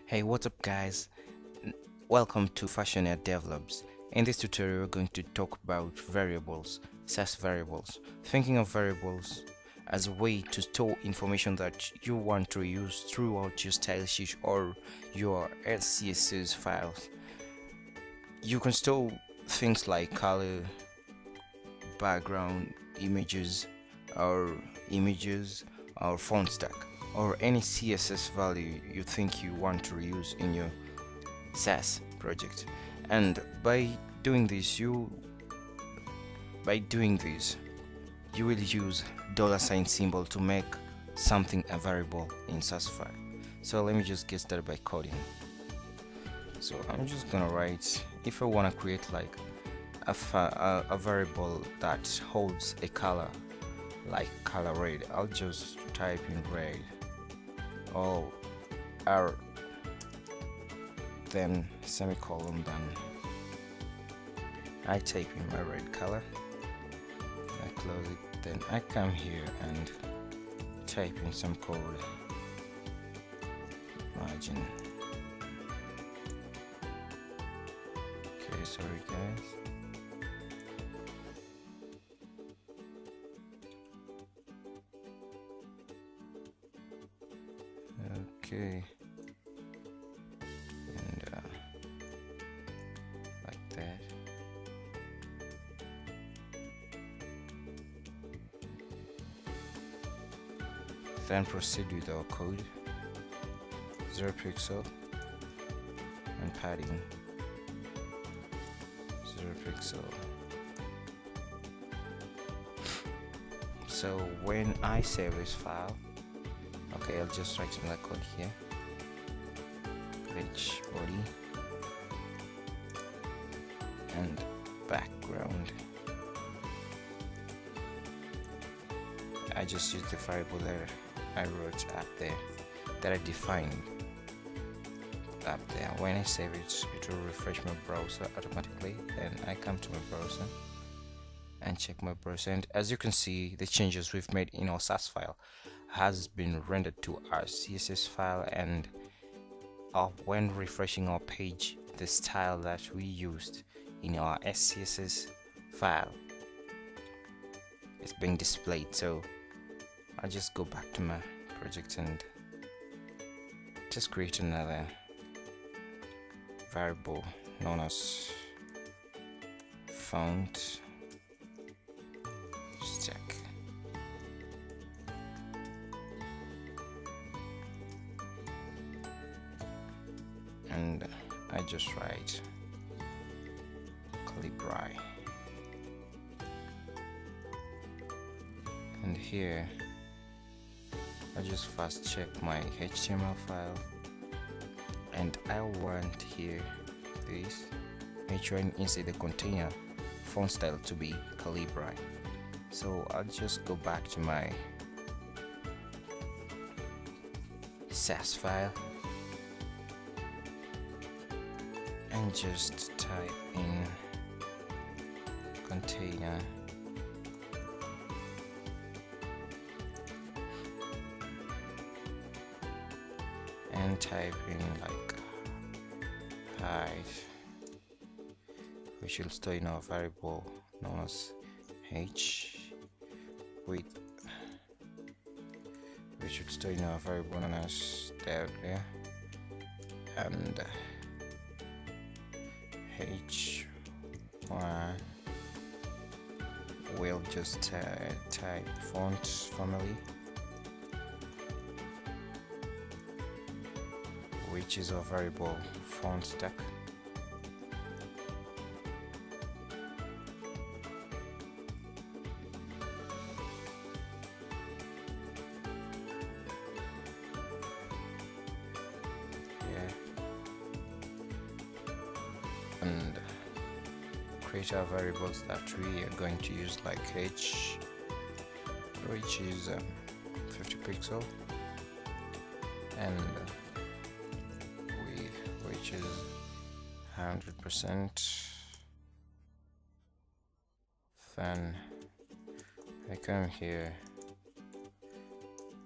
Hey, what's up guys? Welcome to Fashionet Develops. In this tutorial, we're going to talk about variables, sass variables. Thinking of variables as a way to store information that you want to use throughout your style sheet or your scss files. You can store things like color, background, or images, or font stack, or any CSS value you think you want to reuse in your sass project. And by doing this you will use $sign symbol to make something a variable in sass file. So let me just get started by coding. So I'm just gonna write, if I want to create like a variable that holds a color like color red, I'll just type in red or r, then semicolon, then I type in my red color, I close it, then I come here and type in some code, margin. Okay, sorry guys. Okay, and like that. Then proceed with our code. 0 pixel and padding 0 pixel. So when I save this file, okay, I'll just write another code here. Page body and background. I just use the variable that I wrote up there, that I defined up there. When I save it, it will refresh my browser automatically. Then I come to my browser and check my browser, and as you can see, the changes we've made in our sass file has been rendered to our css file, and when refreshing our page, the style that we used in our scss file is being displayed. So I'll just go back to my project and just create another variable known as font stack. And I just write calibri, and here I just first check my HTML file, and I want here this h1 inside the container font style to be calibri. So I'll just go back to my sass file and just type in container and type in like height, which will store in our variable known as h width, which should store in our variable known as depth there, and h1 will just type font family, which is our variable font stack. And create our variables that we are going to use, like h, which is 50 pixel, and width, which is 100%. Then I come here,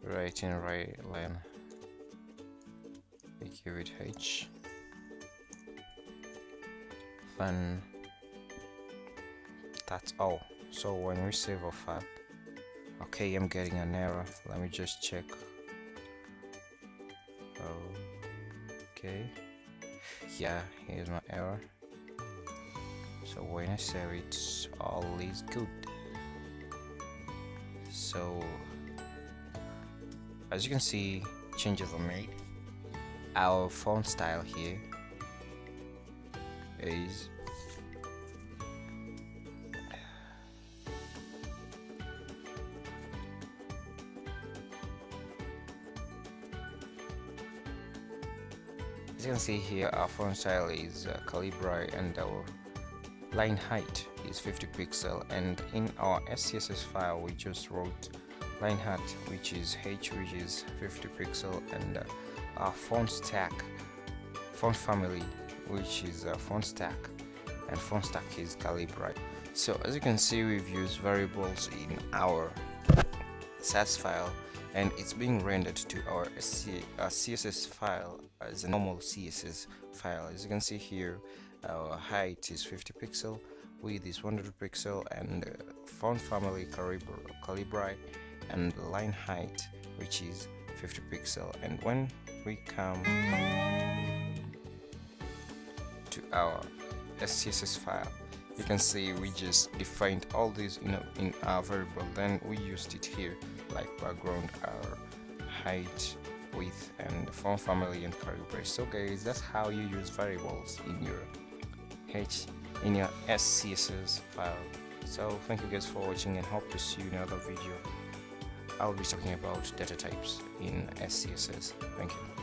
right in right line, we give it H, then that's all. So when we save our file, okay, I'm getting an error. Let me just check. Okay, yeah, here's my error. So when I save it, all is good. So as you can see, changes are made. Our font style here is as you can see here, our font style is Calibri, and our line height is 50 pixel, and in our scss file we just wrote line height, which is H, which is 50 pixel, and our font family, which is font stack, and font stack is Calibri. So as you can see, we've used variables in our sass file, and it's being rendered to our CSS file as a normal CSS file. As you can see here, our height is 50 pixel, width is 100 pixel, and font family Calibri, and line height, which is 50 pixel. And when we come to our SCSS file, you can see we just defined all these in our variable, then we used it here, like background, our height, width, and font family and Calibri. So guys, that's how you use variables in your SCSS file. So thank you guys for watching, and hope to see you in another video. I'll be talking about data types in SCSS. Thank you.